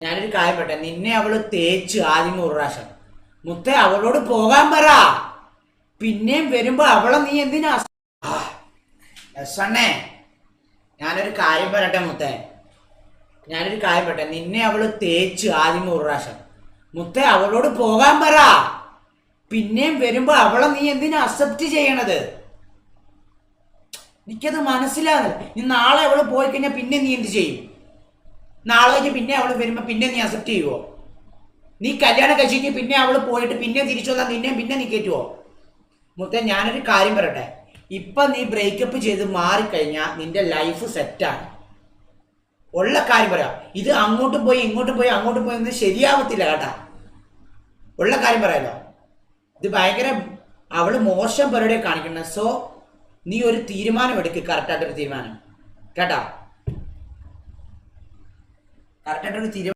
ഞാനൊരു കാര്യം പറട്ടെ, നിന്നെ അവള് തേച്ച് ആദ്യം ഒരു പ്രാവശ്യം. മുത്തേ, അവളോട് പോകാൻ പറ. പിന്നെയും വരുമ്പോ അവളെ നീ എന്തിനാ? എസണ്ണേ, ഞാനൊരു കാര്യം പറട്ടെ മുത്തേ, ഞാനൊരു കാര്യം പറട്ടെ, നിന്നെ അവള് തേച്ച് ആദ്യം ഒരു പ്രാവശ്യം. മുത്തേ, അവളോട് പോകാൻ പറ. പിന്നെയും വരുമ്പോ അവളെ നീ എന്തിനാ അക്സെപ്റ്റ് ചെയ്യണത്? എനിക്കത് മനസ്സിലാകുന്നില്ല. നീ നാളെ അവള് പോയി കഴിഞ്ഞാൽ പിന്നെ നീ എന്ത് ചെയ്യും? നാളെ കഴിഞ്ഞ് പിന്നെ അവള് വരുമ്പോ പിന്നെ നീ അക്സെപ്റ്റ് ചെയ്യുവോ? നീ കല്യാണം കഴിച്ച് പിന്നെ അവള് പോയിട്ട് പിന്നെ തിരിച്ചു വന്നാൽ നിന്നെ പിന്നെ നീ കയറ്റുവോ? മുത്തേ, ഞാനൊരു കാര്യം പറയട്ടെ, ഇപ്പൊ നീ ബ്രേക്കപ്പ് ചെയ്ത് മാറിക്കഴിഞ്ഞാൽ നിന്റെ ലൈഫ് സെറ്റാണ്. ഉള്ള കാര്യം പറയാം. ഇത് അങ്ങോട്ടും പോയി ഇങ്ങോട്ടും പോയി അങ്ങോട്ടും പോയി ഒന്നും ശരിയാവത്തില്ല കേട്ടാ. ഉള്ള കാര്യം പറയാലോ. ഇത് ഭയങ്കര അവള് മോശം പരിപാടിയെ കാണിക്കുന്നത്. സോ നീ ഒരു തീരുമാനം എടുക്കുക, കറക്റ്റായിട്ടൊരു തീരുമാനം കേട്ടാ. കറക്റ്റായിട്ടൊരു തീരുമാനം